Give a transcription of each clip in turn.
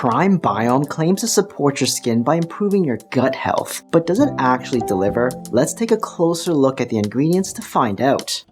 Prime Biome claims to support your skin by improving your gut health, but does it actually deliver? Let's take a closer look at the ingredients to find out.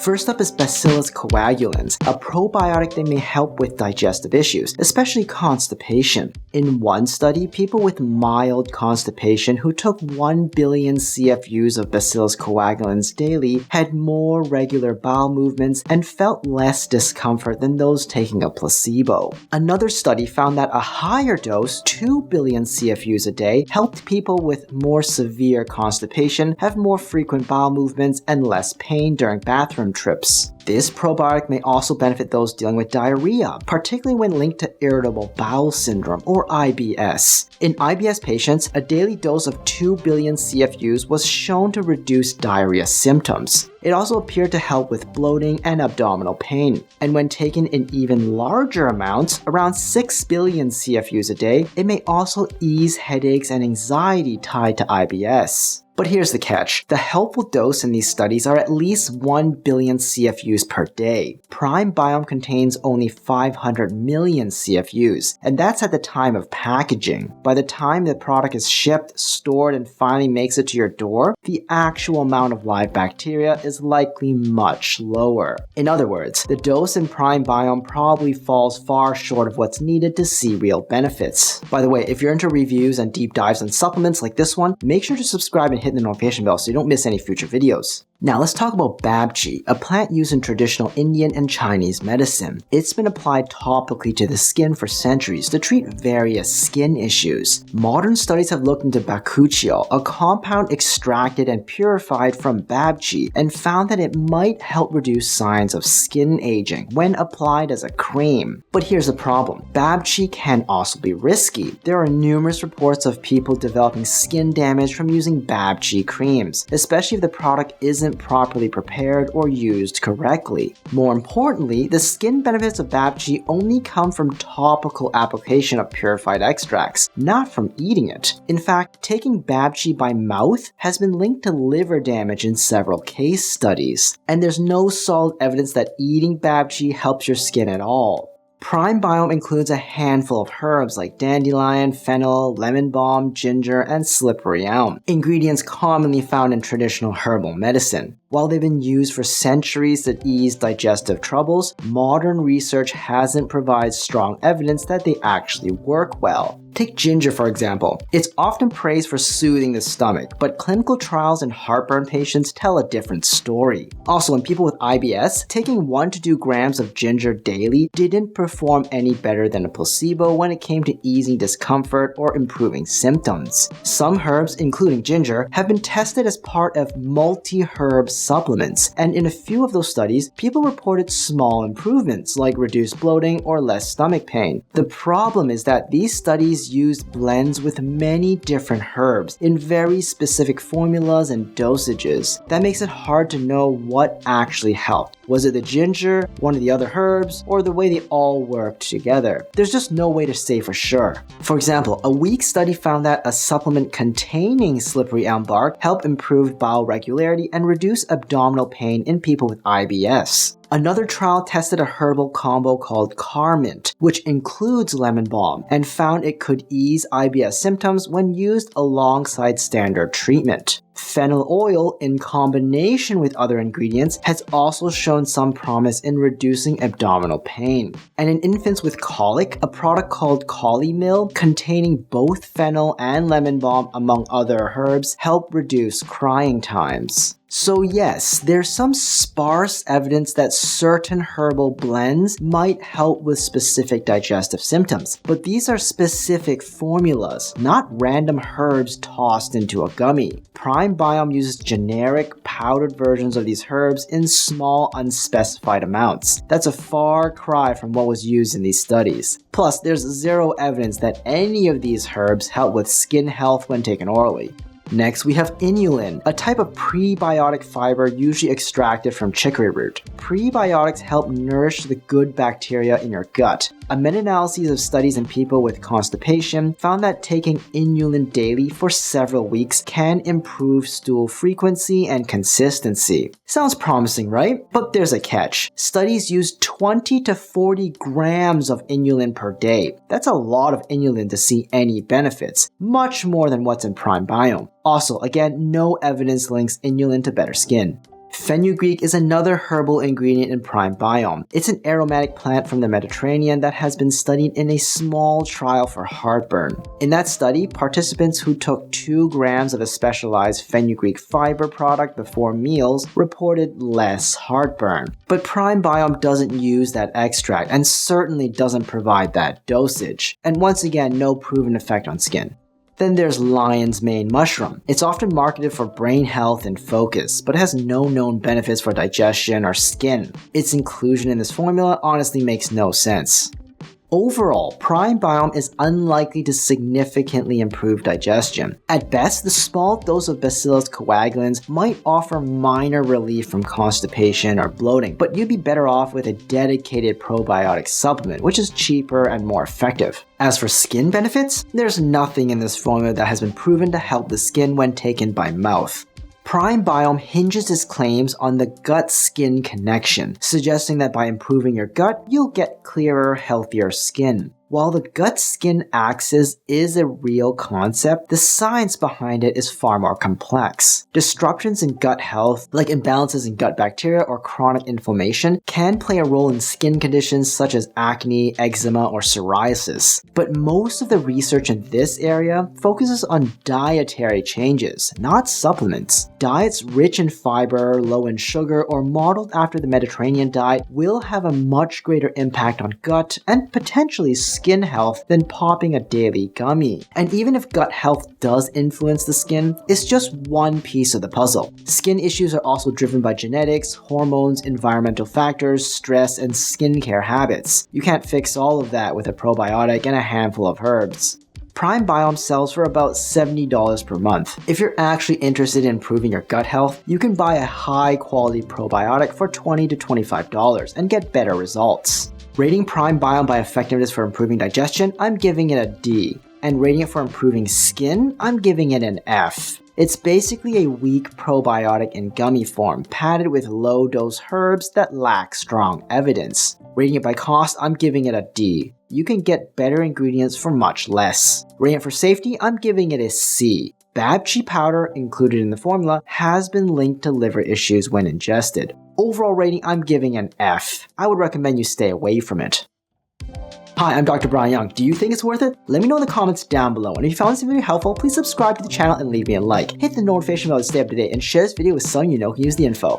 First up is Bacillus Coagulans, a probiotic that may help with digestive issues, especially constipation. In one study, people with mild constipation who took 1 billion CFUs of Bacillus Coagulans daily had more regular bowel movements and felt less discomfort than those taking a placebo. Another study found that a higher dose, 2 billion CFUs a day, helped people with more severe constipation have more frequent bowel movements and less pain during bathroom trips. This probiotic may also benefit those dealing with diarrhea, particularly when linked to irritable bowel syndrome or IBS. In IBS patients, a daily dose of 2 billion CFUs was shown to reduce diarrhea symptoms. It also appeared to help with bloating and abdominal pain. And when taken in even larger amounts, around 6 billion CFUs a day, it may also ease headaches and anxiety tied to IBS. But here's the catch. The helpful dose in these studies are at least 1 billion CFUs per day. Prime Biome contains only 500 million CFUs, and that's at the time of packaging. By the time the product is shipped, stored, and finally makes it to your door, the actual amount of live bacteria is likely much lower. In other words, the dose in Prime Biome probably falls far short of what's needed to see real benefits. By the way, if you're into reviews and deep dives on supplements like this one, make sure to subscribe and hit the notification bell so you don't miss any future videos. Now let's talk about Babchi, a plant used in traditional Indian and Chinese medicine. It's been applied topically to the skin for centuries to treat various skin issues. Modern studies have looked into bakuchiol, a compound extracted and purified from Babchi, and found that it might help reduce signs of skin aging when applied as a cream. But here's the problem. Babchi can also be risky. There are numerous reports of people developing skin damage from using Babchi creams, especially if the product isn't properly prepared or used correctly. More importantly, the skin benefits of Babchi only come from topical application of purified extracts, not from eating it. In fact, taking Babchi by mouth has been linked to liver damage in several case studies, and there's no solid evidence that eating Babchi helps your skin at all. Prime Biome includes a handful of herbs like dandelion, fennel, lemon balm, ginger, and slippery elm, ingredients commonly found in traditional herbal medicine. While they've been used for centuries to ease digestive troubles, modern research hasn't provided strong evidence that they actually work well. Take ginger, for example. It's often praised for soothing the stomach, but clinical trials in heartburn patients tell a different story. Also, in people with IBS, taking 1 to 2 grams of ginger daily didn't perform any better than a placebo when it came to easing discomfort or improving symptoms. Some herbs, including ginger, have been tested as part of multi-herb supplements, and in a few of those studies, people reported small improvements like reduced bloating or less stomach pain. The problem is that these studies used blends with many different herbs in very specific formulas and dosages. That makes it hard to know what actually helped. Was it the ginger, one of the other herbs, or the way they all worked together? There's just no way to say for sure. For example, a weak study found that a supplement containing slippery elm bark helped improve bowel regularity and reduce abdominal pain in people with IBS. Another trial tested a herbal combo called Carmint, which includes lemon balm, and found it could ease IBS symptoms when used alongside standard treatment. Fennel oil, in combination with other ingredients, has also shown some promise in reducing abdominal pain. And in infants with colic, a product called Colimil, containing both fennel and lemon balm among other herbs, help reduce crying times. So yes, there's some sparse evidence that certain herbal blends might help with specific digestive symptoms, but these are specific formulas, not random herbs tossed into a gummy. Prime Biome uses generic, powdered versions of these herbs in small, unspecified amounts. That's a far cry from what was used in these studies. Plus, there's zero evidence that any of these herbs help with skin health when taken orally. Next, we have Inulin, a type of prebiotic fiber usually extracted from chicory root. Prebiotics help nourish the good bacteria in your gut. A meta-analysis of studies in people with constipation found that taking Inulin daily for several weeks can improve stool frequency and consistency. Sounds promising, right? But there's a catch. Studies use 20 to 40 grams of Inulin per day. That's a lot of Inulin to see any benefits, much more than what's in Prime Biome. Also, again, no evidence links Inulin to better skin. Fenugreek is another herbal ingredient in Prime Biome. It's an aromatic plant from the Mediterranean that has been studied in a small trial for heartburn. In that study, participants who took 2 grams of a specialized fenugreek fiber product before meals reported less heartburn. But Prime Biome doesn't use that extract and certainly doesn't provide that dosage. And once again, no proven effect on skin. Then there's lion's mane mushroom. It's often marketed for brain health and focus, but it has no known benefits for digestion or skin. Its inclusion in this formula honestly makes no sense. Overall, Prime Biome is unlikely to significantly improve digestion. At best, the small dose of Bacillus Coagulans might offer minor relief from constipation or bloating, but you'd be better off with a dedicated probiotic supplement, which is cheaper and more effective. As for skin benefits, there's nothing in this formula that has been proven to help the skin when taken by mouth. Prime Biome hinges its claims on the gut-skin connection, suggesting that by improving your gut, you'll get clearer, healthier skin. While the gut-skin axis is a real concept, the science behind it is far more complex. Disruptions in gut health, like imbalances in gut bacteria or chronic inflammation, can play a role in skin conditions such as acne, eczema, or psoriasis. But most of the research in this area focuses on dietary changes, not supplements. Diets rich in fiber, low in sugar, or modeled after the Mediterranean diet will have a much greater impact on gut and potentially skin health than popping a daily gummy. And even if gut health does influence the skin, it's just one piece of the puzzle. Skin issues are also driven by genetics, hormones, environmental factors, stress, and skincare habits. You can't fix all of that with a probiotic and a handful of herbs. Prime Biome sells for about $70 per month. If you're actually interested in improving your gut health, you can buy a high-quality probiotic for $20 to $25 and get better results. Rating Prime Biome by effectiveness for improving digestion, I'm giving it a D. And rating it for improving skin, I'm giving it an F. It's basically a weak probiotic in gummy form, padded with low-dose herbs that lack strong evidence. Rating it by cost, I'm giving it a D. You can get better ingredients for much less. Rating it for safety, I'm giving it a C. Babchi Powder, included in the formula, has been linked to liver issues when ingested. Overall rating, I'm giving an F. I would recommend you stay away from it. Hi, I'm Dr. Brian Yeung. Do you think it's worth it? Let me know in the comments down below. And if you found this video helpful, please subscribe to the channel and leave me a like. Hit the notification bell to stay up to date and share this video with someone you know who can use the info.